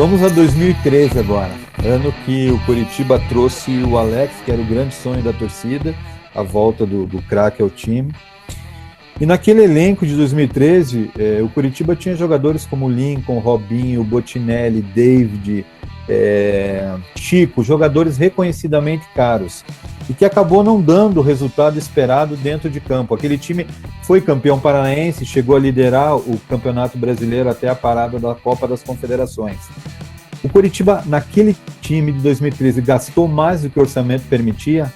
Vamos a 2013 agora, ano que o Coritiba trouxe o Alex, que era o grande sonho da torcida, a volta do craque ao time. E naquele elenco de 2013, o Coritiba tinha jogadores como Lincoln, Robinho, Botinelli, David, Chico, jogadores reconhecidamente caros, e que acabou não dando o resultado esperado dentro de campo. Aquele time foi campeão paranaense, chegou a liderar o Campeonato Brasileiro até a parada da Copa das Confederações. O Coritiba, naquele time de 2013, gastou mais do que o orçamento permitia?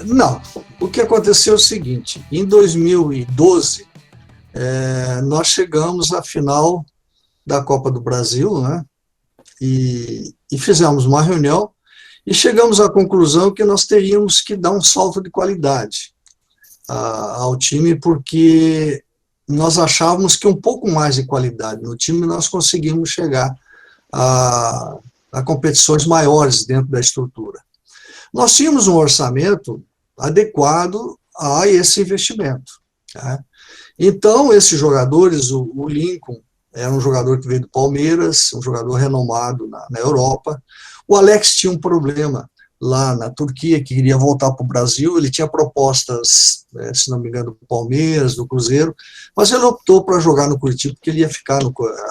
Não. O que aconteceu é o seguinte: em 2012, nós chegamos à final da Copa do Brasil, né? E fizemos uma reunião e chegamos à conclusão que nós teríamos que dar um salto de qualidade ao time, porque nós achávamos que um pouco mais de qualidade no time nós conseguimos chegar a competições maiores dentro da estrutura. Nós tínhamos um orçamento adequado a esse investimento, tá? Então, esses jogadores, o Lincoln era um jogador que veio do Palmeiras, um jogador renomado na Europa. O Alex tinha um problema lá na Turquia, que queria voltar para o Brasil. Ele tinha propostas, se não me engano, do Palmeiras, do Cruzeiro, mas ele optou para jogar no Curitiba, porque ele ia ficar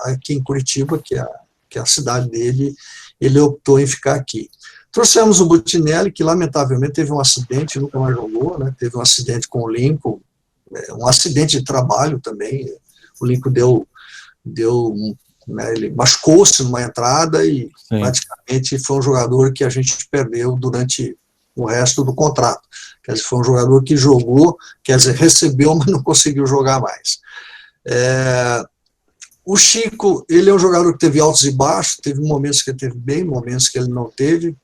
aqui em Curitiba, que é a cidade dele. Ele optou em ficar aqui. Trouxemos o Botinelli, que lamentavelmente teve um acidente, nunca mais jogou, né? Teve um acidente com o Lincoln, um acidente de trabalho também. O Lincoln ele machucou-se numa entrada e Sim. praticamente foi um jogador que a gente perdeu durante o resto do contrato. Quer dizer, foi um jogador que jogou, quer dizer, recebeu, mas não conseguiu jogar mais. O Chico, ele é um jogador que teve altos e baixos, teve momentos que ele teve bem, momentos que ele não teve,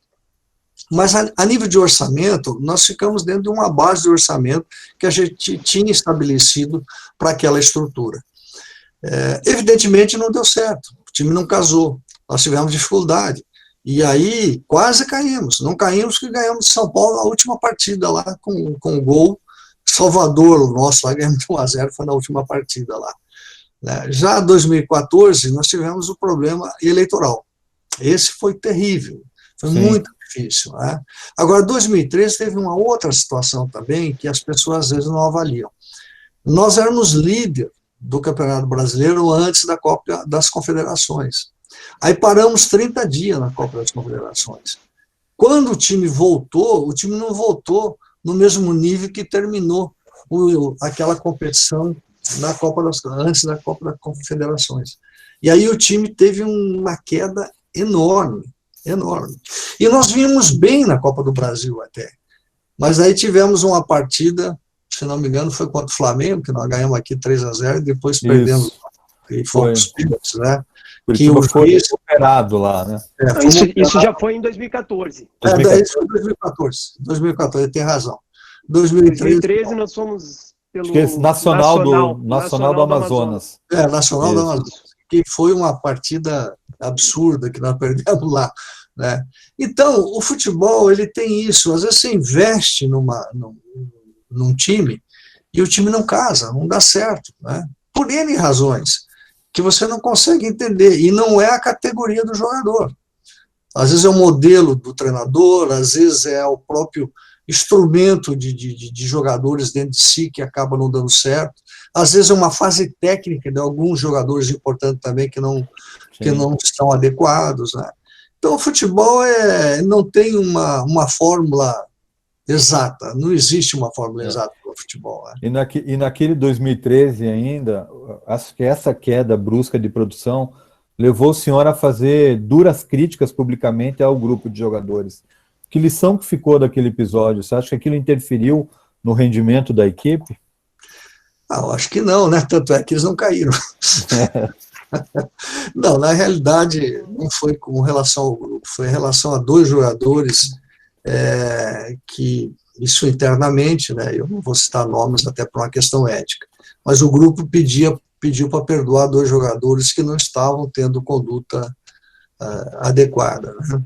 mas a nível de orçamento, nós ficamos dentro de uma base de orçamento que a gente tinha estabelecido para aquela estrutura. Evidentemente não deu certo, o time não casou, nós tivemos dificuldade, e aí quase caímos, não caímos porque ganhamos de São Paulo na última partida lá, com o gol, Salvador, o nosso lá, ganhamos de 1-0, foi na última partida lá. Já em 2014, nós tivemos o problema eleitoral, esse foi terrível, foi Sim. muito difícil, né? Agora, 2013 teve uma outra situação também, que as pessoas às vezes não avaliam. Nós éramos líder do Campeonato Brasileiro antes da Copa das Confederações. Aí paramos 30 dias na Copa das Confederações. Quando o time voltou, o time não voltou no mesmo nível que terminou aquela competição antes da Copa das Confederações. E aí o time teve uma queda enorme, enorme. E nós vimos bem na Copa do Brasil até. Mas aí tivemos uma partida, se não me engano, foi contra o Flamengo, que nós ganhamos aqui 3-0 e depois perdemos. E fomos picos, né? Que o foi recuperado lá, né? Isso já foi em 2014. Isso foi em 2014, tem razão. 2013 nós fomos pelo Nacional do Amazonas. Nacional do Amazonas. Que foi uma partida absurda que nós perdemos lá, né? Então, o futebol, ele tem isso. Às vezes você investe num time e o time não casa, não dá certo, né? Por N razões que você não consegue entender, e não é a categoria do jogador. Às vezes é o modelo do treinador, às vezes é o próprio instrumento de jogadores dentro de si que acaba não dando certo, às vezes é uma fase técnica de alguns jogadores importantes também que não estão adequados, né? Então o futebol não tem uma fórmula exata, não existe uma fórmula exata para o futebol. Né? E naquele 2013 ainda, acho que essa queda brusca de produção levou o senhor a fazer duras críticas publicamente ao grupo de jogadores. Que lição que ficou daquele episódio? Você acha que aquilo interferiu no rendimento da equipe? Eu acho que não, né? Tanto é que eles não caíram. Não, na realidade, não foi com relação ao grupo, foi em relação a dois jogadores que, isso internamente, né, eu não vou citar nomes até por uma questão ética, mas o grupo pediu para perdoar dois jogadores que não estavam tendo conduta adequada, né?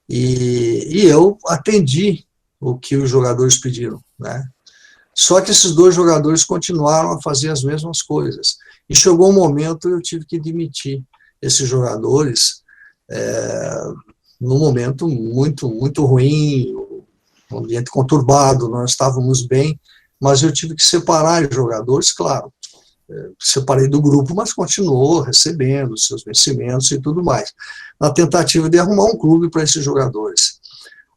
E eu atendi o que os jogadores pediram, né? Só que esses dois jogadores continuaram a fazer as mesmas coisas. E chegou um momento eu tive que demitir. esses jogadores num momento muito, muito ruim, um ambiente conturbado, nós estávamos bem, mas eu tive que separar os jogadores, claro, separei do grupo, mas continuou recebendo seus vencimentos e tudo mais, na tentativa de arrumar um clube para esses jogadores.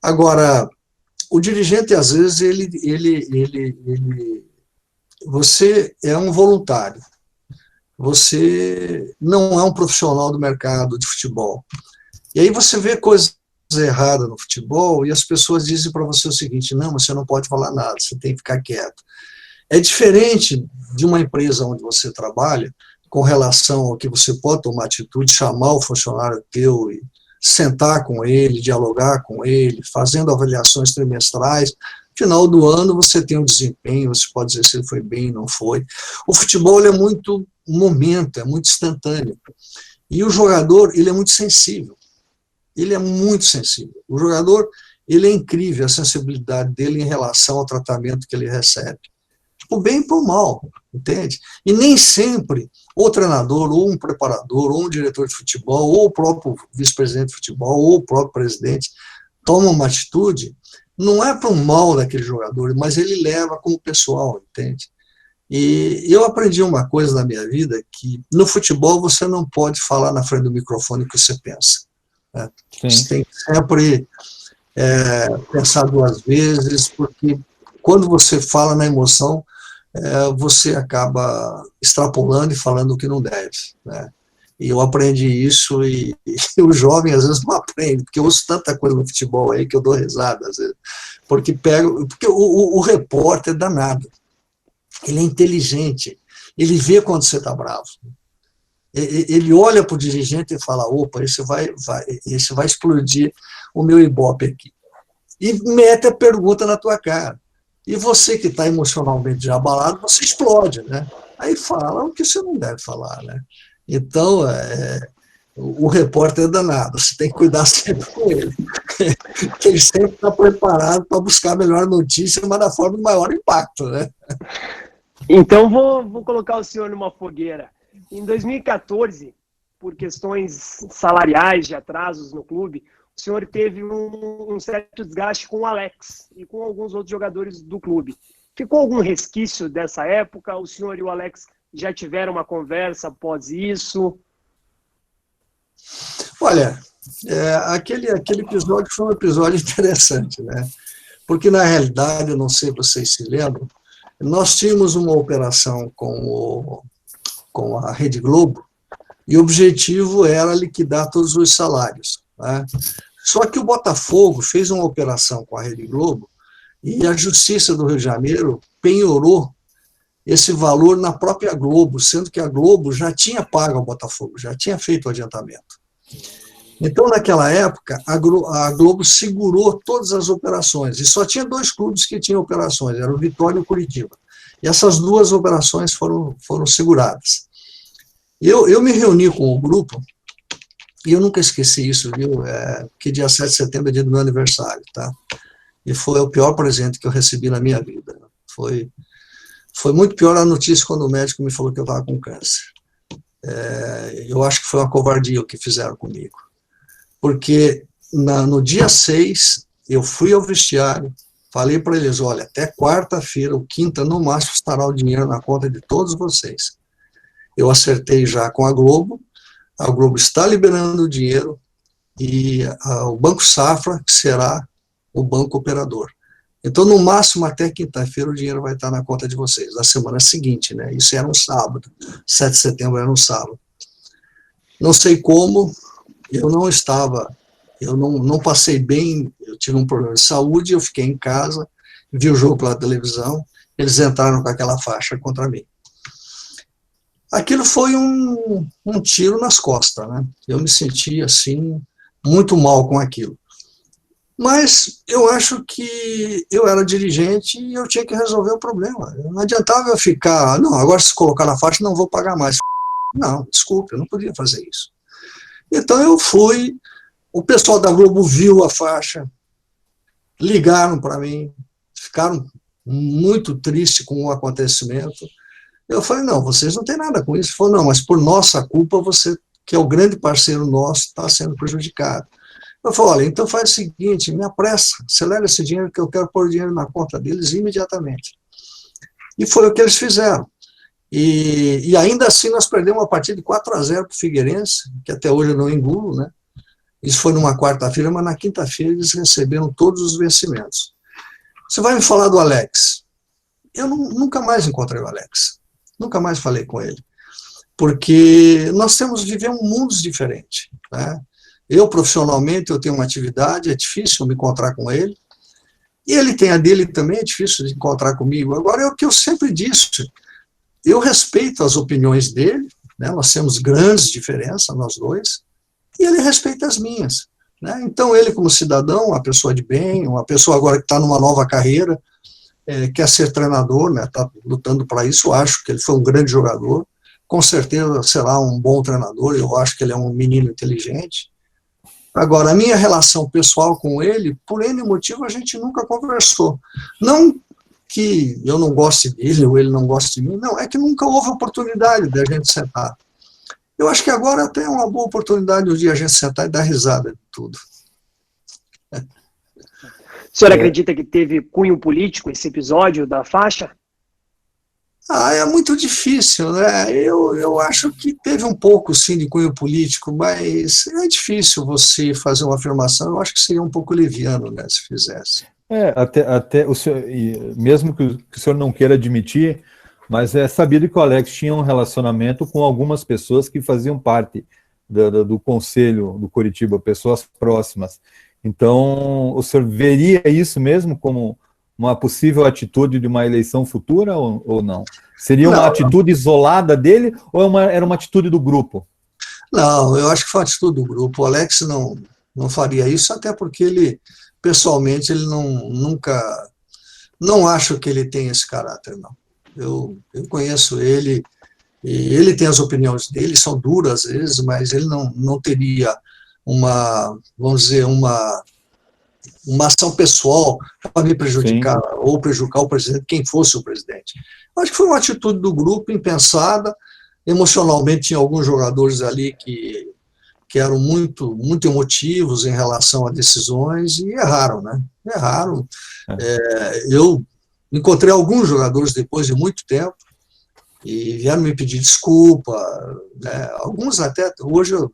Agora, o dirigente, às vezes, você é um voluntário, você não é um profissional do mercado de futebol. E aí você vê coisas erradas no futebol e as pessoas dizem para você o seguinte: não, você não pode falar nada, você tem que ficar quieto. É diferente de uma empresa onde você trabalha, com relação ao que você pode tomar atitude, chamar o funcionário teu e sentar com ele, dialogar com ele, fazendo avaliações trimestrais. Final do ano você tem um desempenho, você pode dizer se ele foi bem ou não foi. O futebol ele é muito momento, é muito instantâneo. E o jogador, ele é muito sensível. Ele é muito sensível. O jogador, ele é incrível, a sensibilidade dele em relação ao tratamento que ele recebe. O bem e o mal, entende? E nem sempre o treinador, ou um preparador, ou um diretor de futebol, ou o próprio vice-presidente de futebol, ou o próprio presidente, toma uma atitude, não é para o mal daquele jogador, mas ele leva como pessoal, entende? E eu aprendi uma coisa na minha vida, que no futebol você não pode falar na frente do microfone o que você pensa. Né? Você tem que sempre pensar duas vezes, porque quando você fala na emoção, você acaba extrapolando e falando o que não deve. Né? E eu aprendi isso e o jovem às vezes não aprende, porque eu ouço tanta coisa no futebol aí que eu dou risada às vezes, porque o repórter é danado, ele é inteligente, ele vê quando você está bravo, ele olha para o dirigente e fala: opa, esse vai explodir o meu ibope aqui, e mete a pergunta na tua cara, e você que está emocionalmente abalado, você explode, né? Aí fala o que você não deve falar, né? Então, o repórter é danado, você tem que cuidar sempre com ele, porque ele sempre está preparado para buscar a melhor notícia, mas da forma de maior impacto, né? Então, vou colocar o senhor numa fogueira. Em 2014, por questões salariais, de atrasos no clube, o senhor teve um certo desgaste com o Alex e com alguns outros jogadores do clube. Ficou algum resquício dessa época? O senhor e o Alex já tiveram uma conversa após isso? Olha, aquele episódio foi um episódio interessante, né? Porque, na realidade, eu não sei se vocês se lembram, nós tínhamos uma operação com a Rede Globo e o objetivo era liquidar todos os salários. Né? Só que o Botafogo fez uma operação com a Rede Globo e a Justiça do Rio de Janeiro penhorou esse valor na própria Globo, sendo que a Globo já tinha pago ao Botafogo, já tinha feito o adiantamento. Então, naquela época, a Globo segurou todas as operações, e só tinha 2 clubes que tinham operações, era o Vitória e o Curitiba. E essas 2 operações foram seguradas. Eu me reuni com o grupo, e eu nunca esqueci isso, viu? Que dia 7 de setembro é dia do meu aniversário, tá? E foi o pior presente que eu recebi na minha vida. Foi muito pior a notícia quando o médico me falou que eu estava com câncer. Eu acho que foi uma covardia o que fizeram comigo. Porque no dia 6, eu fui ao vestiário, falei para eles: olha, até quarta-feira ou quinta, no máximo, estará o dinheiro na conta de todos vocês. Eu acertei já com a Globo está liberando o dinheiro, e o Banco Safra será o banco operador. Então, no máximo, até quinta-feira, o dinheiro vai estar na conta de vocês, na semana seguinte, né? Isso era um sábado, 7 de setembro era um sábado. Não sei como, eu não passei bem, eu tive um problema de saúde, eu fiquei em casa, vi o jogo pela televisão, eles entraram com aquela faixa contra mim. Aquilo foi um tiro nas costas, né? Eu me senti, assim, muito mal com aquilo. Mas eu acho que eu era dirigente e eu tinha que resolver o problema. Não adiantava eu ficar: não, agora se colocar na faixa não vou pagar mais. Não, desculpe, eu não podia fazer isso. Então eu fui, o pessoal da Globo viu a faixa, ligaram para mim, ficaram muito tristes com o acontecimento. Eu falei: não, vocês não têm nada com isso. Falei: não, mas por nossa culpa você que é o grande parceiro nosso, está sendo prejudicado. Eu falei, olha, então faz o seguinte, me apressa, acelera esse dinheiro que eu quero pôr o dinheiro na conta deles imediatamente. E foi o que eles fizeram. E ainda assim nós perdemos uma partida de 4-0 para o Figueirense, que até hoje eu não engulo, né? Isso foi numa quarta-feira, mas na quinta-feira eles receberam todos os vencimentos. Você vai me falar do Alex. Eu nunca mais encontrei o Alex. Nunca mais falei com ele. Porque nós vivemos mundos diferentes, né? Eu, profissionalmente, eu tenho uma atividade, é difícil me encontrar com ele. E ele tem a dele também, é difícil de encontrar comigo. Agora, é o que eu sempre disse, eu respeito as opiniões dele, né? Nós temos grandes diferenças, nós dois, e ele respeita as minhas, né? Então, ele como cidadão, uma pessoa de bem, uma pessoa agora que está numa nova carreira, quer ser treinador, né? Está lutando para isso, eu acho que ele foi um grande jogador, com certeza será um bom treinador, eu acho que ele é um menino inteligente. Agora, a minha relação pessoal com ele, por N motivo, a gente nunca conversou. Não que eu não goste dele ou ele não goste de mim, não, é que nunca houve oportunidade de a gente sentar. Eu acho que agora até é uma boa oportunidade um dia a gente sentar e dar risada de tudo. O senhor acredita que teve cunho político esse episódio da faixa? É muito difícil, né? Eu acho que teve um pouco, sim, de cunho político, mas é difícil você fazer uma afirmação. Eu acho que seria um pouco leviano, né, se fizesse. Até o senhor, mesmo que o senhor não queira admitir, mas é sabido que o Alex tinha um relacionamento com algumas pessoas que faziam parte do conselho do Coritiba, pessoas próximas. Então, o senhor veria isso mesmo como uma possível atitude de uma eleição futura ou não? Seria uma atitude isolada dele ou era uma atitude do grupo? Não, eu acho que foi uma atitude do grupo. O Alex não faria isso, até porque ele, pessoalmente, ele não acho que ele tem esse caráter, não. Eu conheço ele, e ele tem as opiniões dele, são duras às vezes, mas ele não teria vamos dizer, uma ação pessoal para me prejudicar, sim, ou prejudicar o presidente, quem fosse o presidente. Acho que foi uma atitude do grupo impensada. Emocionalmente tinha alguns jogadores ali que eram muito, muito emotivos em relação a decisões e erraram, né? Erraram. Eu encontrei alguns jogadores depois de muito tempo e vieram me pedir desculpa, né? Alguns até, hoje eu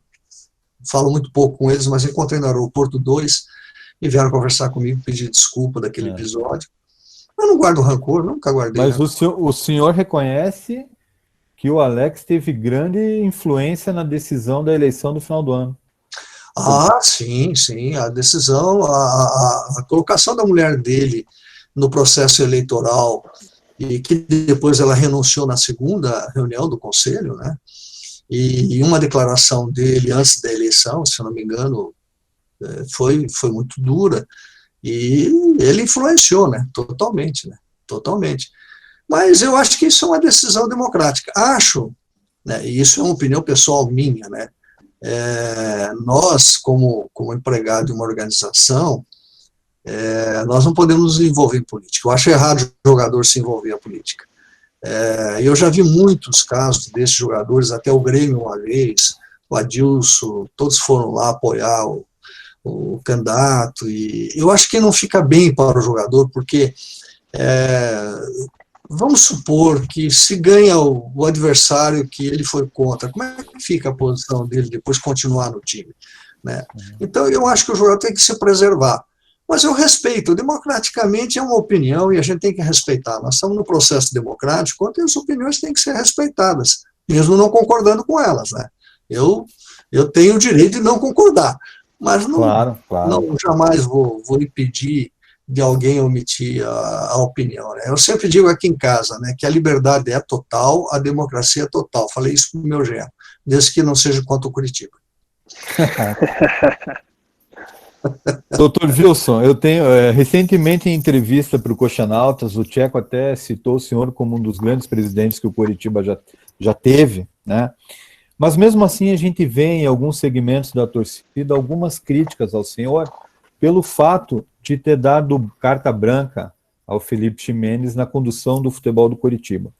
falo muito pouco com eles, mas encontrei no aeroporto 2 e vieram conversar comigo, pedir desculpa daquele episódio. Eu não guardo rancor, nunca guardei. Mas o senhor reconhece que o Alex teve grande influência na decisão da eleição do final do ano. Sim, a decisão, a colocação da mulher dele no processo eleitoral, e que depois ela renunciou na segunda reunião do conselho, né? E uma declaração dele antes da eleição, se eu não me engano, foi muito dura, e ele influenciou, né? Totalmente, né? Totalmente. Mas eu acho que isso é uma decisão democrática. Acho, né, e isso é uma opinião pessoal minha, né? Nós, como empregado de uma organização, nós não podemos nos envolver em política. Eu acho errado o jogador se envolver em política. Eu já vi muitos casos desses jogadores, até o Grêmio uma vez, o Adilson, todos foram lá apoiar o candidato, e eu acho que não fica bem para o jogador, porque vamos supor que se ganha o adversário que ele foi contra, como é que fica a posição dele depois de continuar no time, né? Então eu acho que o jogador tem que se preservar. Mas eu respeito, democraticamente é uma opinião e a gente tem que respeitar. Nós estamos no processo democrático, onde as opiniões têm que ser respeitadas, mesmo não concordando com elas, né? Eu tenho o direito de não concordar, mas não, não jamais vou impedir de alguém omitir a opinião, né? Eu sempre digo aqui em casa, né, que a liberdade é total, a democracia é total. Falei isso pro meu genro, desde que não seja contra o Coritiba. Doutor Wilson, eu tenho recentemente em entrevista para o Coxanautas, o Tcheco até citou o senhor como um dos grandes presidentes que o Coritiba já teve, né? Mas mesmo assim a gente vê em alguns segmentos da torcida algumas críticas ao senhor pelo fato de ter dado carta branca ao Felipe Ximenes na condução do futebol do Coritiba,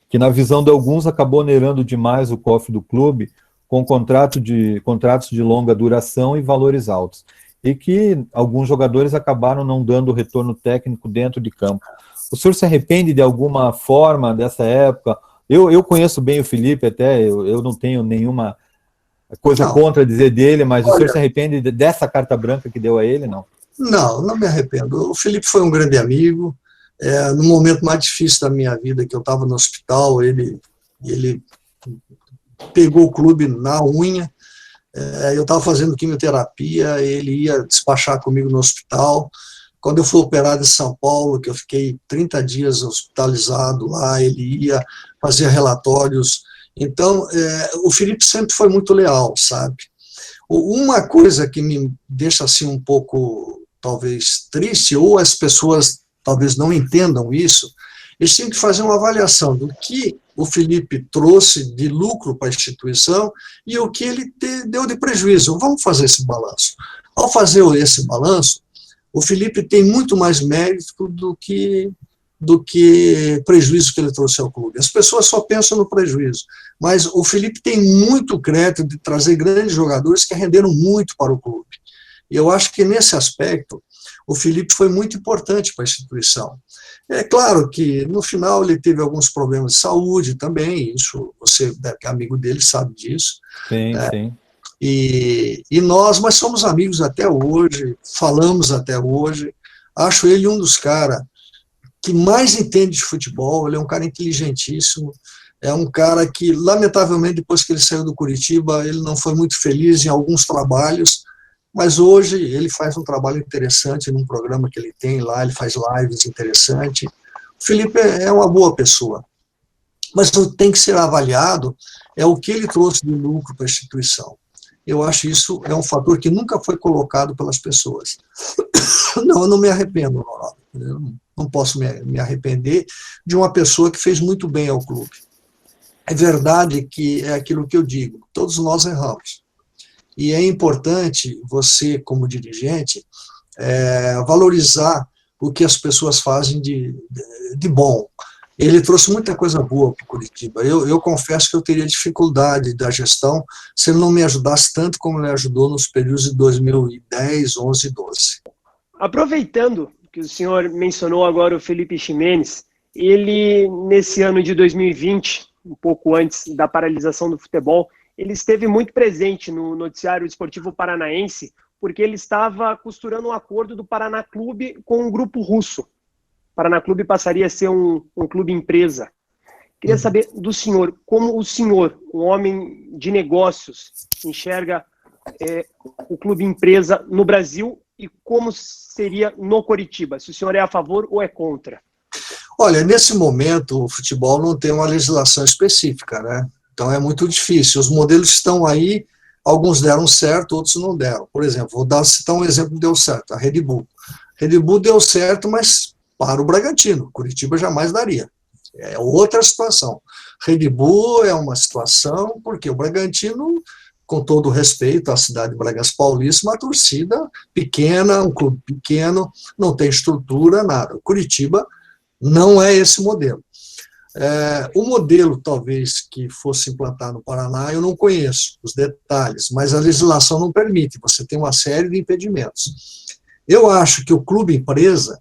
que na visão de alguns acabou onerando demais o cofre do clube com contratos de longa duração e valores altos, e que alguns jogadores acabaram não dando retorno técnico dentro de campo. O senhor se arrepende de alguma forma dessa época? Eu conheço bem o Felipe até, eu não tenho nenhuma coisa contra dizer dele, mas o senhor se arrepende dessa carta branca que deu a ele, não? Não me arrependo. O Felipe foi um grande amigo. No momento mais difícil da minha vida, que eu estava no hospital, ele pegou o clube na unha. Eu estava fazendo quimioterapia, ele ia despachar comigo no hospital. Quando eu fui operado em São Paulo, que eu fiquei 30 dias hospitalizado lá, ele ia fazer relatórios. Então, o Felipe sempre foi muito leal, sabe? Uma coisa que me deixa assim um pouco, talvez, triste, ou as pessoas talvez não entendam isso, eles tinham que fazer uma avaliação do que o Felipe trouxe de lucro para a instituição e o que ele deu de prejuízo. Vamos fazer esse balanço. Ao fazer esse balanço, o Felipe tem muito mais mérito do que prejuízo que ele trouxe ao clube. As pessoas só pensam no prejuízo, mas o Felipe tem muito crédito de trazer grandes jogadores que renderam muito para o clube. E eu acho que nesse aspecto, o Felipe foi muito importante para a instituição. É claro que no final ele teve alguns problemas de saúde também, isso você, que é amigo dele, sabe disso. Sim. Mas somos amigos até hoje, falamos até hoje. Acho ele um dos caras que mais entende de futebol, ele é um cara inteligentíssimo, é um cara que, lamentavelmente, depois que ele saiu do Curitiba, ele não foi muito feliz em alguns trabalhos, mas hoje ele faz um trabalho interessante num programa que ele tem lá, ele faz lives interessantes. O Felipe é uma boa pessoa, mas o que tem que ser avaliado é o que ele trouxe de lucro para a instituição. Eu acho isso é um fator que nunca foi colocado pelas pessoas. Não, eu não me arrependo, Ronaldo. Eu não posso me arrepender de uma pessoa que fez muito bem ao clube. É verdade que é aquilo que eu digo, todos nós erramos. E é importante você, como dirigente, valorizar o que as pessoas fazem de bom. Ele trouxe muita coisa boa para o Curitiba. Eu confesso que eu teria dificuldade da gestão se ele não me ajudasse tanto como ele ajudou nos períodos de 2010, 11 e 12. Aproveitando que o senhor mencionou agora o Felipe Ximenes, ele, nesse ano de 2020, um pouco antes da paralisação do futebol, ele esteve muito presente no noticiário esportivo paranaense, porque ele estava costurando um acordo do Paraná Clube com um grupo russo. O Paraná Clube passaria a ser um clube empresa. Queria saber do senhor, como o senhor, um homem de negócios, enxerga o clube empresa no Brasil e como seria no Coritiba, se o senhor é a favor ou é contra? Olha, nesse momento o futebol não tem uma legislação específica, né? Então é muito difícil. Os modelos estão aí, alguns deram certo, outros não deram. Por exemplo, citar um exemplo que deu certo, a Red Bull. Red Bull deu certo, mas para o Bragantino. Curitiba jamais daria. É outra situação. Red Bull é uma situação porque o Bragantino, com todo o respeito à cidade de Bragança Paulista, uma torcida pequena, um clube pequeno, não tem estrutura, nada. O Curitiba não é esse modelo. O modelo, talvez, que fosse implantado no Paraná, eu não conheço os detalhes, mas a legislação não permite, você tem uma série de impedimentos. Eu acho que o clube empresa,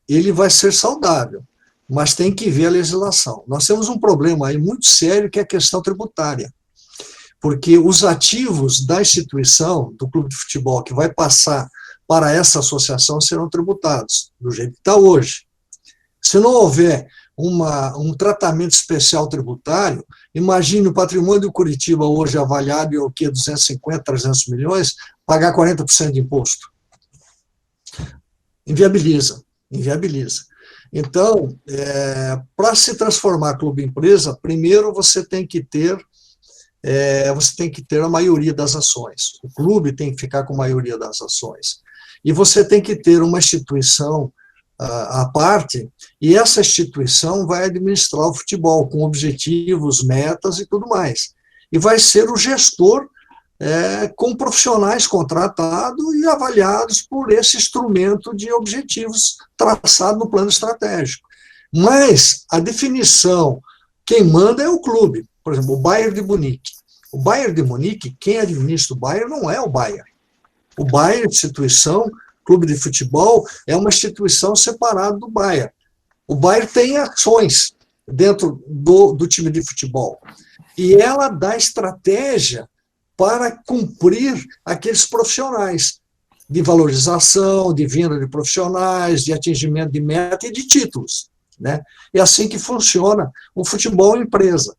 ele vai ser saudável, mas tem que ver a legislação. Nós temos um problema aí muito sério, que é a questão tributária, porque os ativos da instituição, do clube de futebol, que vai passar para essa associação, serão tributados, do jeito que está hoje. Se não houver um tratamento especial tributário, imagine o patrimônio do Curitiba hoje avaliado em o quê? 250, 300 milhões, pagar 40% de imposto. Inviabiliza. Então, para se transformar clube empresa, primeiro você tem que ter a maioria das ações. O clube tem que ficar com a maioria das ações. E você tem que ter uma instituição à parte, e essa instituição vai administrar o futebol com objetivos, metas e tudo mais. E vai ser o gestor com profissionais contratados e avaliados por esse instrumento de objetivos traçado no plano estratégico. Mas a definição, quem manda é o clube. Por exemplo, o Bayern de Munique. O Bayern de Munique, quem administra o Bayern não é o Bayern. O Bayern, instituição, clube de futebol, é uma instituição separada do Bayern. O Bayern tem ações dentro do time de futebol. E ela dá estratégia para cumprir aqueles profissionais de valorização, de vinda de profissionais, de atingimento de meta e de títulos, né? É assim que funciona o futebol empresa.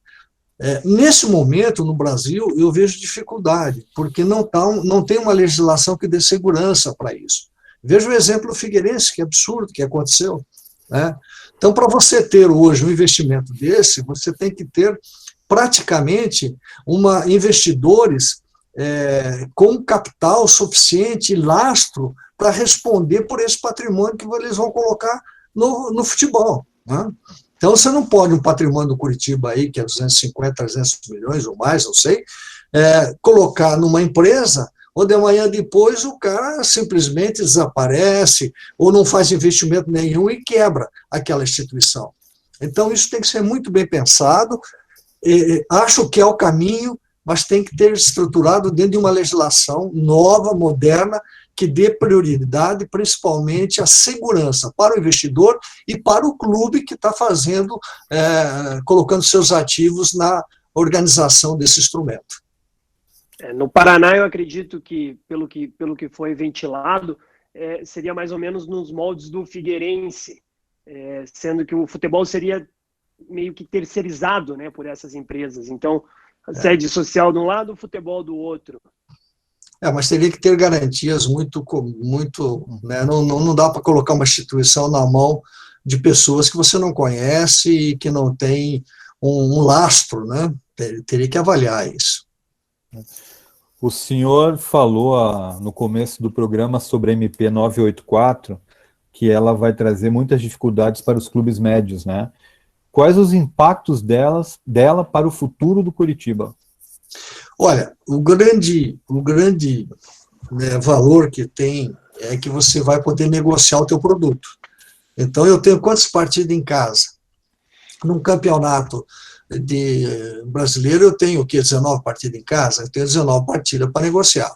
Nesse momento, no Brasil, eu vejo dificuldade, porque não tem uma legislação que dê segurança para isso. Veja o exemplo do Figueirense, que é absurdo que aconteceu, né? Então, para você ter hoje um investimento desse, você tem que ter praticamente investidores com capital suficiente e lastro para responder por esse patrimônio que eles vão colocar no futebol, né? Então, você não pode um patrimônio do Curitiba aí, que é 250, 300 milhões ou mais, não sei, colocar numa empresa, ou de amanhã depois o cara simplesmente desaparece, ou não faz investimento nenhum e quebra aquela instituição. Então, isso tem que ser muito bem pensado. Acho que é o caminho, mas tem que ter estruturado dentro de uma legislação nova, moderna, que dê prioridade principalmente à segurança para o investidor e para o clube que está fazendo, colocando seus ativos na organização desse instrumento. No Paraná, eu acredito que, pelo que foi ventilado, seria mais ou menos nos moldes do Figueirense, sendo que o futebol seria meio que terceirizado, né, por essas empresas. Então, a sede social de um lado, o futebol do outro. Mas teria que ter garantias muito né, não dá para colocar uma instituição na mão de pessoas que você não conhece e que não tem um lastro, né? Teria que avaliar isso. O senhor falou no começo do programa sobre a MP 984, que ela vai trazer muitas dificuldades para os clubes médios, né? Quais os impactos dela para o futuro do Curitiba? Olha, o grande né, valor que tem é que você vai poder negociar o teu produto. Então, eu tenho quantas partidas em casa? Num campeonato brasileiro, eu tenho o quê? 19 partidas em casa? Eu tenho 19 partidas para negociar.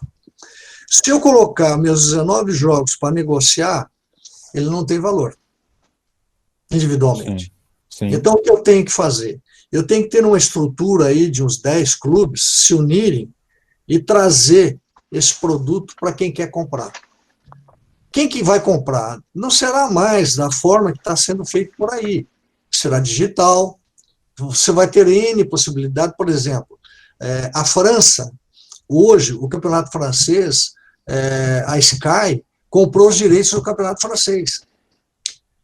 Se eu colocar meus 19 jogos para negociar, ele não tem valor, individualmente. Sim. Então, o que eu tenho que fazer? Eu tenho que ter uma estrutura aí de uns 10 clubes se unirem e trazer esse produto para quem quer comprar. Quem que vai comprar? Não será mais da forma que está sendo feito por aí. Será digital. Você vai ter N possibilidade. Por exemplo, a França, hoje, o campeonato francês, a Sky, comprou os direitos do campeonato francês.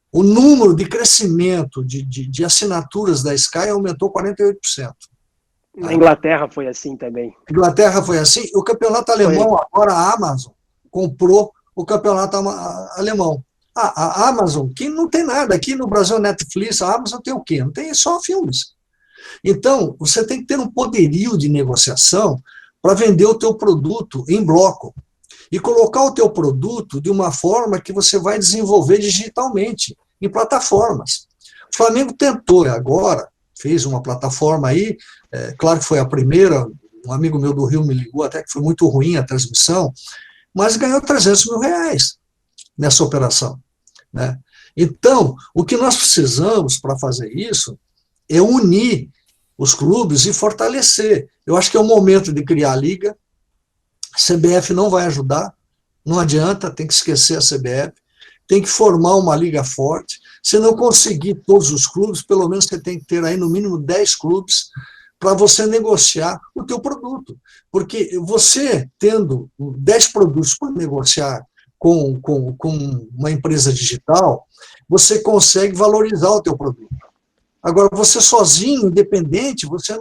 O número de crescimento de assinaturas da Sky aumentou 48%. Na Inglaterra foi assim também. Inglaterra foi assim. O campeonato alemão, agora a Amazon, comprou o campeonato alemão. A Amazon, que não tem nada. Aqui no Brasil, Netflix, a Amazon tem o quê? Não tem só filmes. Então, você tem que ter um poderio de negociação para vender o teu produto em bloco. E colocar o teu produto de uma forma que você vai desenvolver digitalmente, em plataformas. O Flamengo tentou agora, fez uma plataforma aí, claro que foi a primeira, um amigo meu do Rio me ligou até que foi muito ruim a transmissão, mas ganhou 300 mil reais nessa operação, né? Então, o que nós precisamos para fazer isso é unir os clubes e fortalecer. Eu acho que é o momento de criar a liga. A CBF não vai ajudar, não adianta, tem que esquecer a CBF, tem que formar uma liga forte. Se não conseguir todos os clubes, pelo menos você tem que ter aí no mínimo 10 clubes para você negociar o teu produto. Porque você tendo 10 produtos para negociar com uma empresa digital, você consegue valorizar o teu produto. Agora, você sozinho, independente, você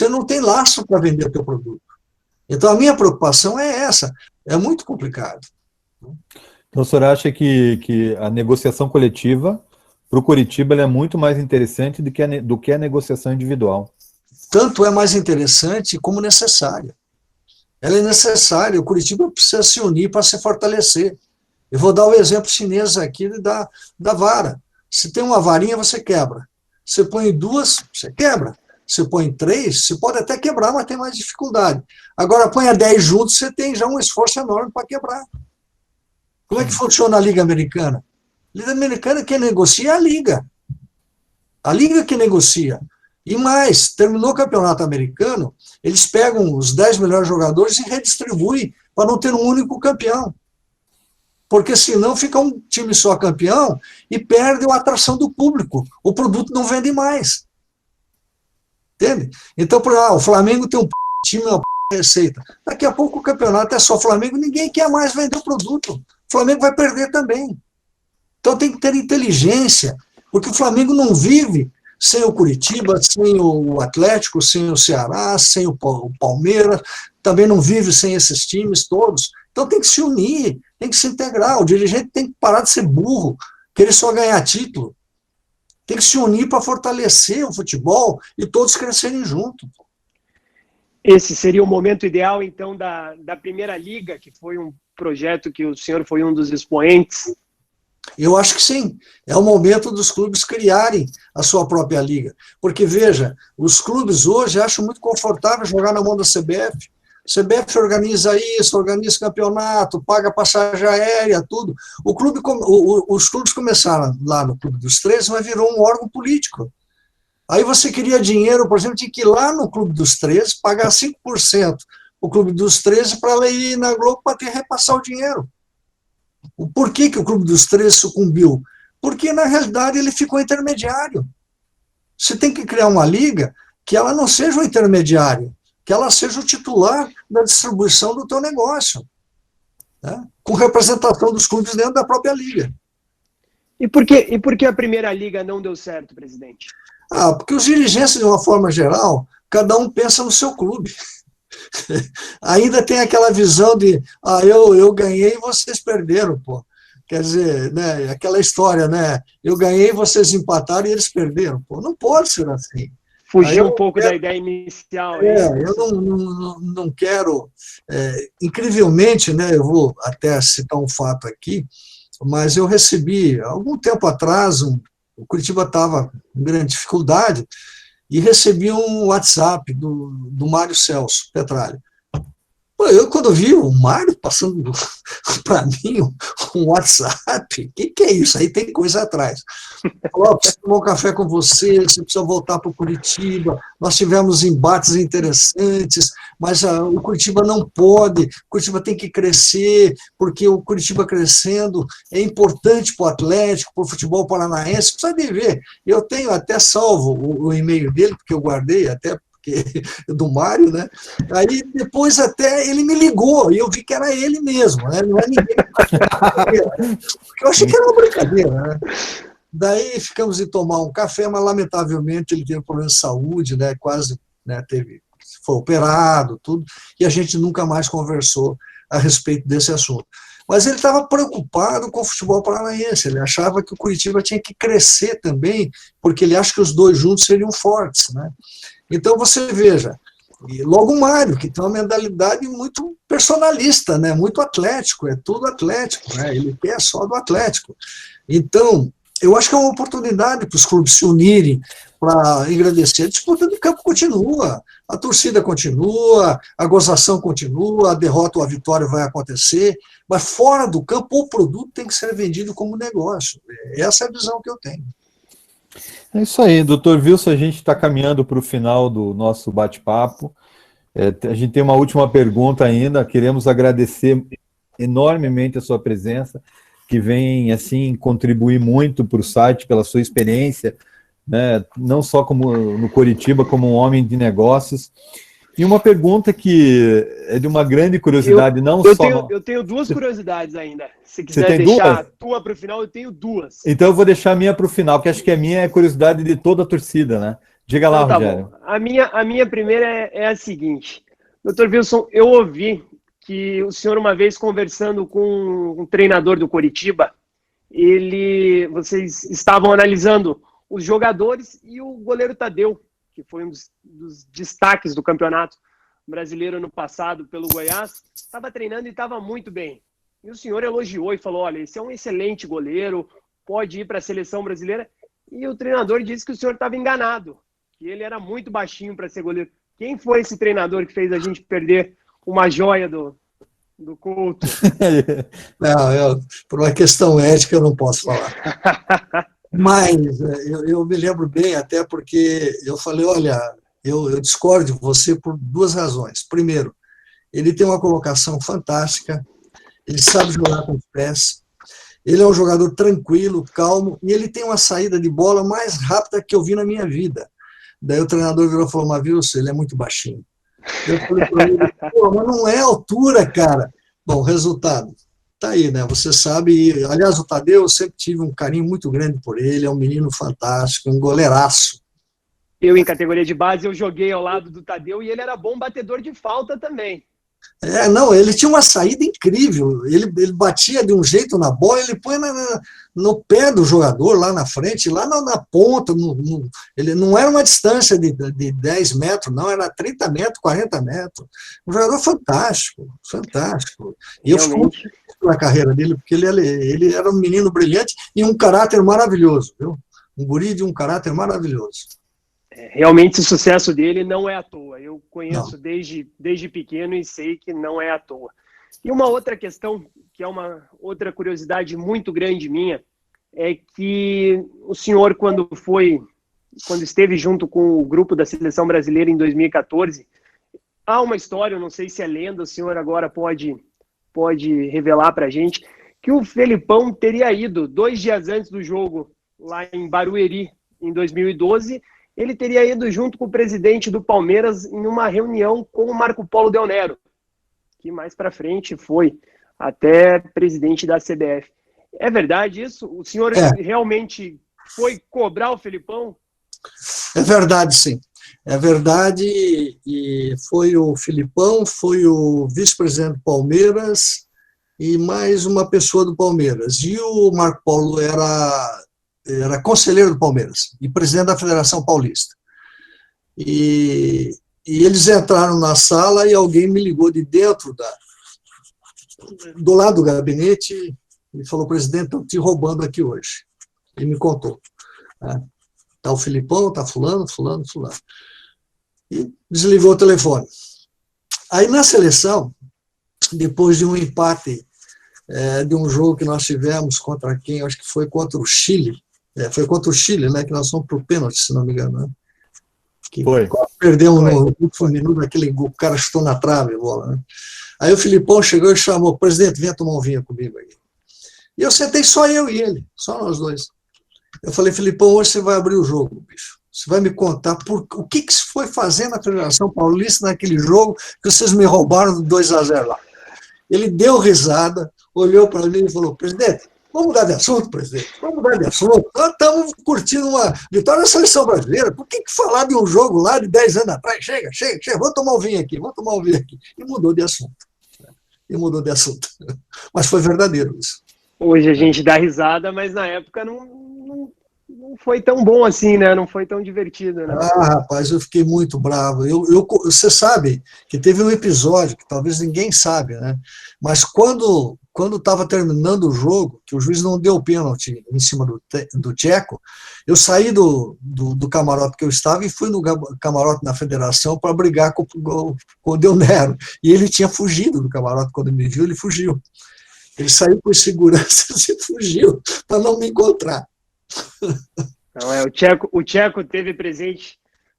não tem laço para vender o teu produto. Então, a minha preocupação é essa. É muito complicado. Então, o senhor acha que a negociação coletiva para o Curitiba é muito mais interessante do que a negociação individual? Tanto é mais interessante como necessária. Ela é necessária. O Curitiba precisa se unir para se fortalecer. Eu vou dar o exemplo chinês aqui da vara. Se tem uma varinha, você quebra. Você põe duas, você quebra. você põe 3, você pode até quebrar, mas tem mais dificuldade. Agora, põe 10 juntos, você tem já um esforço enorme para quebrar. Como é que funciona a Liga Americana? A Liga Americana, quem negocia é a Liga. A Liga que negocia. E mais, terminou o campeonato americano, eles pegam os 10 melhores jogadores e redistribuem para não ter um único campeão. Porque senão fica um time só campeão e perde a atração do público. O produto não vende mais. Entende? Então, por exemplo, o Flamengo tem um time, uma receita. Daqui a pouco o campeonato é só Flamengo, ninguém quer mais vender o produto. O Flamengo vai perder também. Então tem que ter inteligência, porque o Flamengo não vive sem o Curitiba, sem o Atlético, sem o Ceará, sem o Palmeiras, também não vive sem esses times todos. Então tem que se unir, tem que se integrar. O dirigente tem que parar de ser burro, querer só ganhar título. Tem que se unir para fortalecer o futebol e todos crescerem juntos. Esse seria o momento ideal, então, da Primeira Liga, que foi um projeto que o senhor foi um dos expoentes? Eu acho que sim. É o momento dos clubes criarem a sua própria liga. Porque, veja, os clubes hoje acham muito confortável jogar na mão da CBF. A CBF organiza isso, organiza campeonato, paga passagem aérea, tudo. Os clubes começaram lá no Clube dos 13, mas virou um órgão político. Aí você queria dinheiro, por exemplo, tinha que ir lá no Clube dos 13, pagar 5% o Clube dos 13 para ir na Globo para repassar o dinheiro. Por que o Clube dos 13 sucumbiu? Porque, na realidade, ele ficou intermediário. Você tem que criar uma liga que ela não seja o intermediário, que ela seja o titular da distribuição do teu negócio, né? Com representação dos clubes dentro da própria liga. E por que a Primeira Liga não deu certo, presidente? Porque os dirigentes, de uma forma geral, cada um pensa no seu clube. Ainda tem aquela visão de eu ganhei e vocês perderam, pô. Quer dizer, né, aquela história, né? Eu ganhei, vocês empataram e eles perderam. Pô, não pode ser assim. Fugir um pouco da ideia inicial. Eu não quero... incrivelmente, né, eu vou até citar um fato aqui, mas eu recebi, algum tempo atrás, o Curitiba estava em grande dificuldade, e recebi um WhatsApp do Mário Celso Petralha. Eu, quando vi o Mário passando para mim um WhatsApp, o que é isso? Aí tem coisa atrás. Falou, preciso tomar um café com você precisa voltar para o Curitiba, nós tivemos embates interessantes, mas o Curitiba não pode, o Curitiba tem que crescer, porque o Curitiba crescendo é importante para o Atlético, para o futebol paranaense, precisa de ver. Eu tenho até salvo o e-mail dele, porque eu guardei até do Mário, né? Aí depois até ele me ligou e eu vi que era ele mesmo, né? Não é ninguém. Porque eu achei que era uma brincadeira, né? Daí ficamos de tomar um café, mas lamentavelmente ele teve problema de saúde, né? Quase, né, foi operado, tudo, e a gente nunca mais conversou a respeito desse assunto. Mas ele estava preocupado com o futebol paranaense, ele achava que o Curitiba tinha que crescer também, porque ele acha que os dois juntos seriam fortes, né? Então você veja, e logo o Mário, que tem uma mentalidade muito personalista, né? Muito atlético, é tudo atlético, né? Ele quer só do Atlético. Então, eu acho que é uma oportunidade para os clubes se unirem para engrandecer. A disputa de campo continua, a torcida continua, a gozação continua, a derrota ou a vitória vai acontecer, mas fora do campo o produto tem que ser vendido como negócio. Essa é a visão que eu tenho. É isso aí, doutor Wilson, a gente está caminhando para o final do nosso bate-papo. A gente tem uma última pergunta ainda, queremos agradecer enormemente a sua presença, que vem, assim, contribuir muito para o site, pela sua experiência, né, não só como no Curitiba, como um homem de negócios. E uma pergunta que é de uma grande curiosidade, eu tenho duas curiosidades ainda. Se quiser deixar a tua para o final, eu tenho duas. Então eu vou deixar a minha para o final, porque acho que a minha é a curiosidade de toda a torcida, né? Diga lá, Rogério. Bom. A minha primeira é a seguinte. Doutor Wilson, eu ouvi que o senhor, uma vez conversando com um treinador do Curitiba, vocês estavam analisando os jogadores e o goleiro Tadeu, que foi um dos destaques do Campeonato Brasileiro ano passado pelo Goiás, estava treinando e estava muito bem. E o senhor elogiou e falou, olha, esse é um excelente goleiro, pode ir para a seleção brasileira. E o treinador disse que o senhor estava enganado, que ele era muito baixinho para ser goleiro. Quem foi esse treinador que fez a gente perder uma joia do Couto? Não, por uma questão ética eu não posso falar. Mas eu me lembro bem, até porque eu falei, olha, eu discordo de você por duas razões. Primeiro, ele tem uma colocação fantástica, ele sabe jogar com os pés, ele é um jogador tranquilo, calmo, e ele tem uma saída de bola mais rápida que eu vi na minha vida. Daí o treinador virou e falou, mas Wilson, ele é muito baixinho. Eu falei para ele, pô, mas não é altura, cara. Bom, resultado, tá aí, né? Você sabe, aliás, o Tadeu, eu sempre tive um carinho muito grande por ele, é um menino fantástico, um goleiraço. Eu, em categoria de base, eu joguei ao lado do Tadeu e ele era bom batedor de falta também. Não, ele tinha uma saída incrível, ele batia de um jeito na bola, ele põe no pé do jogador, lá na frente, lá na ponta, ele não era uma distância de 10 metros, não, era 30 metros, 40 metros, um jogador fantástico, fantástico, e eu fico muito feliz pela carreira dele, porque ele era um menino brilhante e um caráter maravilhoso, viu? Um guri de um caráter maravilhoso. Realmente o sucesso dele não é à toa. Eu conheço desde pequeno e sei que não é à toa. E uma outra questão, que é uma outra curiosidade muito grande minha, é que o senhor, quando esteve junto com o grupo da Seleção Brasileira em 2014, há uma história, eu não sei se é lenda, o senhor agora pode revelar para a gente, que o Felipão teria ido 2 dias antes do jogo, lá em Barueri, em 2012, ele teria ido junto com o presidente do Palmeiras em uma reunião com o Marco Polo Del Nero, que mais para frente foi até presidente da CBF. É verdade isso? O senhor realmente foi cobrar o Felipão? É verdade, sim. É verdade, e foi o Felipão, foi o vice-presidente do Palmeiras e mais uma pessoa do Palmeiras. E o Marco Polo era conselheiro do Palmeiras e presidente da Federação Paulista. E eles entraram na sala e alguém me ligou de dentro, do lado do gabinete, e falou, presidente, estão te roubando aqui hoje. E me contou. Está o Felipão, está fulano. E desligou o telefone. Aí na seleção, depois de um empate, de um jogo que nós tivemos contra quem? Acho que foi contra o Chile. Foi contra o Chile, né, que nós fomos para o pênalti, se não me engano. Né? Que perdemos no último minuto, o cara chutou na trave a bola. Né? Aí o Filipão chegou e chamou, presidente, venha tomar um vinho comigo aí. E eu sentei só eu e ele, só nós dois. Eu falei, Filipão, hoje você vai abrir o jogo, bicho. Você vai me contar o que se foi fazer na Federação Paulista naquele jogo que vocês me roubaram do 2-0 lá. Ele deu risada, olhou para mim e falou, presidente, vamos mudar de assunto, presidente, vamos mudar de assunto. Nós estamos curtindo uma vitória da seleção brasileira. Por que falar de um jogo lá de 10 anos atrás? Chega, vamos tomar um vinho aqui. E mudou de assunto. Mas foi verdadeiro isso. Hoje a gente dá risada, mas na época não foi tão bom assim, né? Não foi tão divertido, né? Rapaz, eu fiquei muito bravo. Você sabe que teve um episódio que talvez ninguém sabe, né? Mas quando estava terminando o jogo, que o juiz não deu o pênalti em cima do Tcheco, eu saí do camarote que eu estava e fui no camarote da federação para brigar com o Del Nero. E ele tinha fugido do camarote. Quando me viu, ele fugiu. Ele saiu por segurança e fugiu para não me encontrar. Não, o Tcheco teve presente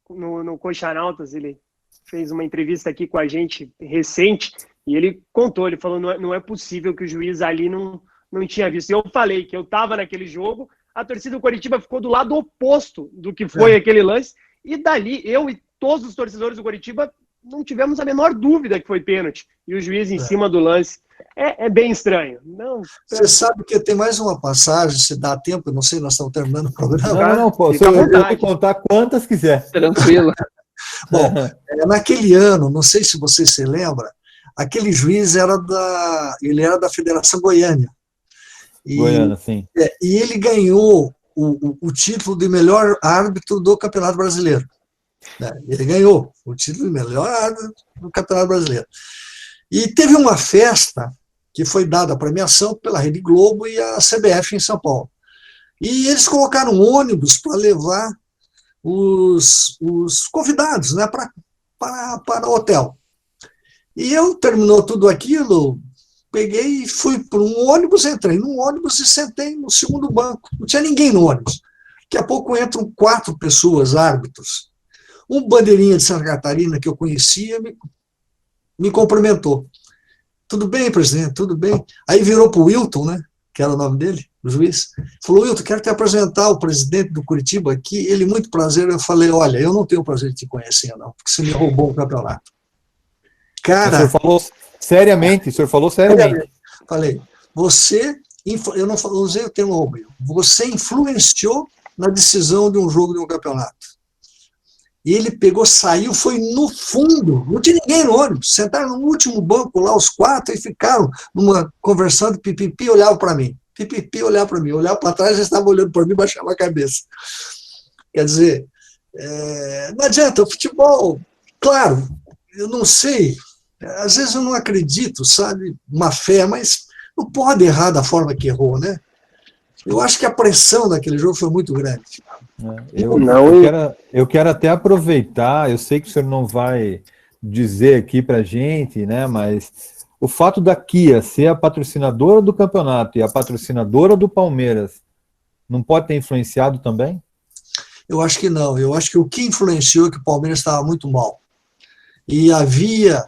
no Coxanautas, ele fez uma entrevista aqui com a gente recente e ele contou, ele falou, não é possível que o juiz ali não tinha visto. E eu falei que eu estava naquele jogo, a torcida do Coritiba ficou do lado oposto do que foi aquele lance, e dali eu e todos os torcedores do Coritiba não tivemos a menor dúvida que foi pênalti, e o juiz em cima do lance. É bem estranho. Você sabe que tem mais uma passagem, se dá tempo, não sei, nós estamos terminando o programa. Não, posso. Eu vou contar quantas quiser. Tranquilo. Bom, naquele ano, não sei se você se lembra, aquele juiz era da Federação Goiânia. Goiânia, sim. E ele ganhou o título de melhor árbitro do Campeonato Brasileiro. Ele ganhou o título de melhor árbitro do Campeonato Brasileiro. E teve uma festa que foi dada a premiação pela Rede Globo e a CBF em São Paulo. E eles colocaram um ônibus para levar os convidados, né, para o hotel. E eu, terminou tudo aquilo, peguei e fui para um ônibus, entrei num ônibus e sentei no segundo banco. Não tinha ninguém no ônibus. Daqui a pouco entram 4 pessoas, árbitros. Um bandeirinha de Santa Catarina que eu conhecia me cumprimentou. Tudo bem, presidente? Tudo bem? Aí virou para o Wilton, né, que era o nome dele, o juiz. Falou, Wilton, quero te apresentar o presidente do Curitiba aqui. Ele, muito prazer. Eu falei, olha, eu não tenho prazer de te conhecer, não, porque você me roubou o campeonato. Cara, O senhor falou seriamente, o senhor falou seriamente. Falei, eu não usei o termo roubo, você influenciou na decisão de um jogo, de um campeonato. E ele pegou, saiu, foi no fundo, não tinha ninguém no ônibus, sentaram no último banco lá, os 4, e ficaram conversando, pipipi, olhavam para mim, olhava para trás, já estava olhando para mim, baixava a cabeça. Quer dizer, não adianta, o futebol, claro, eu não sei, às vezes eu não acredito, sabe, má fé, mas não pode errar da forma que errou, né? Eu acho que a pressão daquele jogo foi muito grande. Eu quero até aproveitar, eu sei que o senhor não vai dizer aqui para a gente, né, mas o fato da Kia ser a patrocinadora do campeonato e a patrocinadora do Palmeiras não pode ter influenciado também? Eu acho que não. Eu acho que o que influenciou é que o Palmeiras estava muito mal. E havia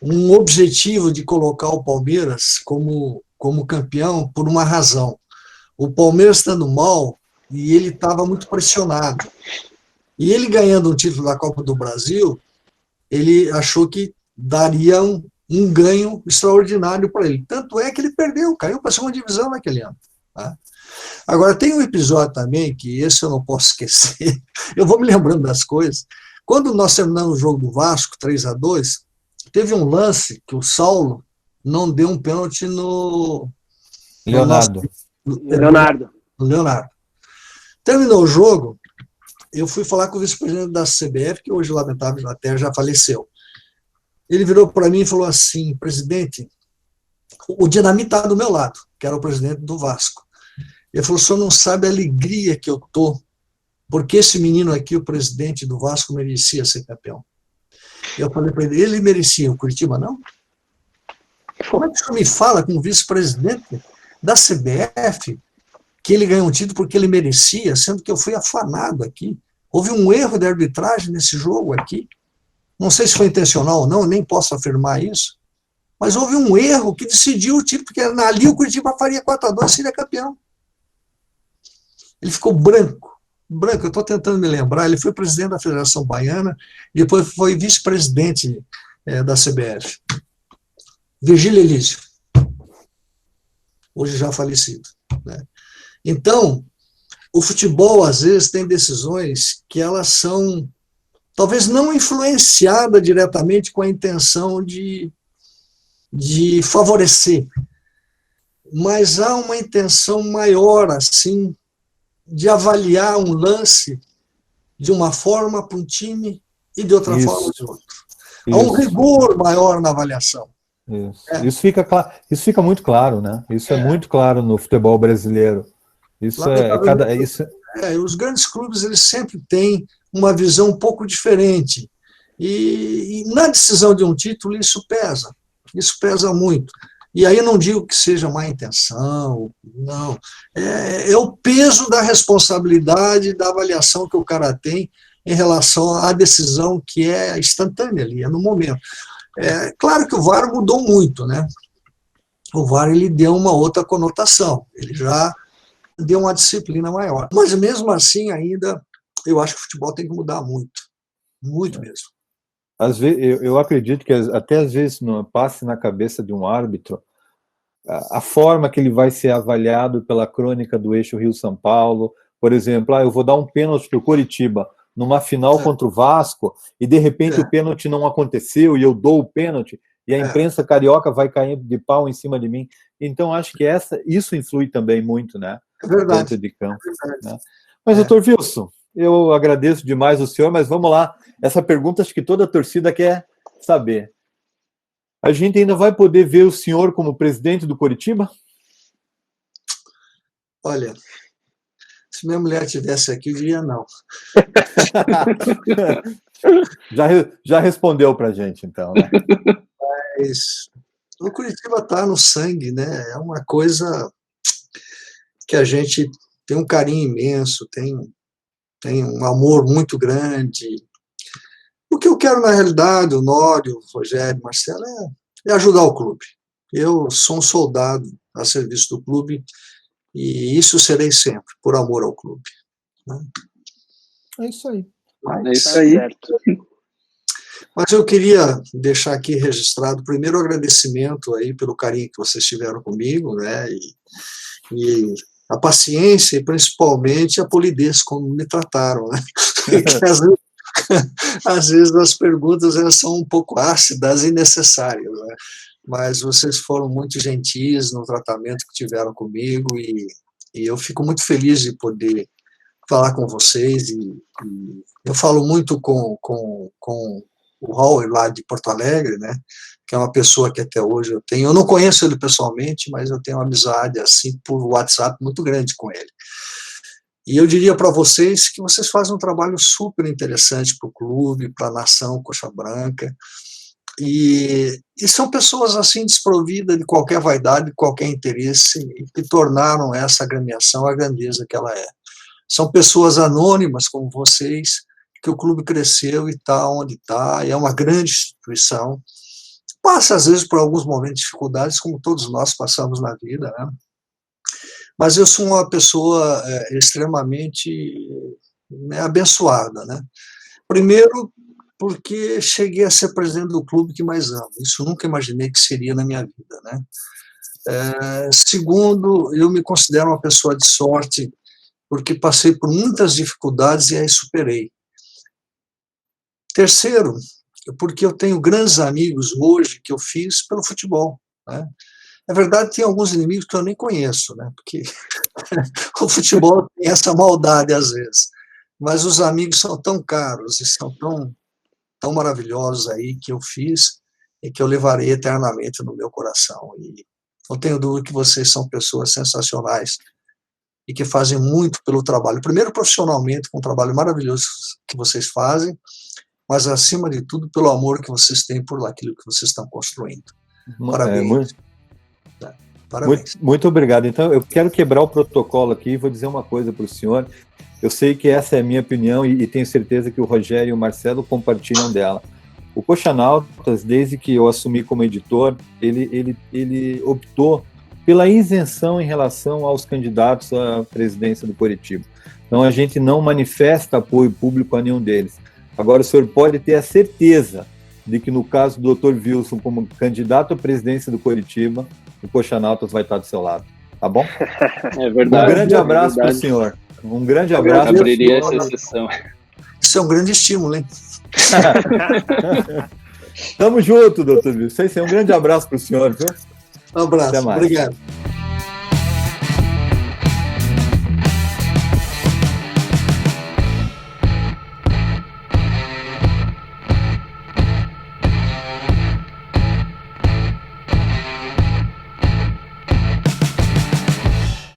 um objetivo de colocar o Palmeiras como campeão por uma razão. O Palmeiras estando mal, e ele estava muito pressionado. E ele ganhando um título da Copa do Brasil, ele achou que daria um ganho extraordinário para ele. Tanto é que ele perdeu, caiu para a segunda divisão naquele ano. Tá? Agora, tem um episódio também, que esse eu não posso esquecer, eu vou me lembrando das coisas. Quando nós terminamos o jogo do Vasco, 3-2, teve um lance que o Saulo não deu um pênalti no Leonardo. Leonardo. Terminou o jogo, eu fui falar com o vice-presidente da CBF, que hoje, lamentável, até já faleceu. Ele virou para mim e falou assim, presidente, o Dinamite estava do meu lado, que era o presidente do Vasco. Ele falou, o senhor não sabe a alegria que eu estou, porque esse menino aqui, o presidente do Vasco, merecia ser campeão. Eu falei para ele merecia, o Curitiba não? Como é que o senhor me fala com o vice-presidente da CBF que ele ganhou um título porque ele merecia, sendo que eu fui afanado aqui? Houve um erro de arbitragem nesse jogo aqui. Não sei se foi intencional ou não, nem posso afirmar isso, mas houve um erro que decidiu o título, porque ali o Curitiba faria 4-2 e seria campeão. Ele ficou branco, eu estou tentando me lembrar, ele foi presidente da Federação Baiana, e depois foi vice-presidente da CBF. Virgílio Elísio, hoje já falecido, né? Então, o futebol, às vezes, tem decisões que elas são, talvez não influenciadas diretamente com a intenção de favorecer, mas há uma intenção maior, assim, de avaliar um lance de uma forma para um time e de outra forma de outro. Há um rigor maior na avaliação. Isso fica muito claro, né? Isso é muito claro no futebol brasileiro. Os grandes clubes, eles sempre têm uma visão um pouco diferente. E na decisão de um título, isso pesa muito. E aí eu não digo que seja má intenção, não. É o peso da responsabilidade, da avaliação que o cara tem em relação à decisão que é instantânea ali, é no momento. Claro que o VAR mudou muito, né? O VAR, ele deu uma outra conotação, ele já deu uma disciplina maior. Mas mesmo assim, ainda, eu acho que o futebol tem que mudar muito. Muito mesmo. Às vezes, eu acredito que até às vezes passe na cabeça de um árbitro a forma que ele vai ser avaliado pela crônica do eixo Rio-São Paulo. Por exemplo, eu vou dar um pênalti para o Coritiba numa final contra o Vasco, e de repente o pênalti não aconteceu, e eu dou o pênalti, e a imprensa carioca vai caindo de pau em cima de mim. Então, acho que isso influi também muito, né? É verdade. Dentro de campo. Né? Mas, doutor Wilson, eu agradeço demais o senhor, mas vamos lá. Essa pergunta acho que toda a torcida quer saber. A gente ainda vai poder ver o senhor como presidente do Coritiba? Olha, se Se minha mulher estivesse aqui, eu diria não. Já respondeu para a gente, então, né? Mas o Curitiba está no sangue, né? É uma coisa que a gente tem um carinho imenso, tem um amor muito grande. O que eu quero, na realidade, o Nório, o Rogério, o Marcelo, é ajudar o clube. Eu sou um soldado a serviço do clube e isso serei sempre, por amor ao clube. Né? É isso aí. É isso aí. Mas eu queria deixar aqui registrado, primeiro, o agradecimento aí pelo carinho que vocês tiveram comigo, né? E a paciência e, principalmente, a polidez como me trataram, né? Às vezes as perguntas elas são um pouco ácidas e necessárias, né? Mas vocês foram muito gentis no tratamento que tiveram comigo e eu fico muito feliz de poder falar com vocês e eu falo muito com o Raul lá de Porto Alegre, né, que é uma pessoa que até hoje eu não conheço ele pessoalmente, mas eu tenho uma amizade assim por WhatsApp muito grande com ele. E eu diria para vocês que vocês fazem um trabalho super interessante para o clube, para a nação Coxa Branca, e são pessoas assim desprovidas de qualquer vaidade, de qualquer interesse, e que tornaram essa agremiação a grandeza que ela é. São pessoas anônimas como vocês, que o clube cresceu e está onde está, e é uma grande instituição. Passa, às vezes, por alguns momentos de dificuldades, como todos nós passamos na vida, né? Mas eu sou uma pessoa extremamente abençoada, né? Primeiro, porque cheguei a ser presidente do clube que mais amo. Isso eu nunca imaginei que seria na minha vida, né? Segundo, eu me considero uma pessoa de sorte, porque passei por muitas dificuldades e aí superei. Terceiro, porque eu tenho grandes amigos hoje que eu fiz pelo futebol, né? Na verdade, tem alguns inimigos que eu nem conheço, né? Porque o futebol tem essa maldade às vezes. Mas os amigos são tão caros e são tão maravilhosos aí que eu fiz e que eu levarei eternamente no meu coração. E não tenho dúvida que vocês são pessoas sensacionais e que fazem muito pelo trabalho. Primeiro, profissionalmente, com um trabalho maravilhoso que vocês fazem, mas, acima de tudo, pelo amor que vocês têm por aquilo que vocês estão construindo. Parabéns. Parabéns. Muito obrigado. Então, eu quero quebrar o protocolo aqui e vou dizer uma coisa para o senhor. Eu sei que essa é a minha opinião e tenho certeza que o Rogério e o Marcelo compartilham dela. O Coxanautas, desde que eu assumi como editor, ele optou pela isenção em relação aos candidatos à presidência do Coritiba. Então, a gente não manifesta apoio público a nenhum deles. Agora, o senhor pode ter a certeza de que, no caso do Dr. Wilson, como candidato à presidência do Coritiba, o Coxanautas vai estar do seu lado. Tá bom? É verdade. Um grande abraço para o senhor. Um grande abraço. Eu abriria essa sessão. Isso é um grande estímulo, hein? Tamo junto, doutor Wilson. Um grande abraço para o senhor, viu? Um abraço. Obrigado.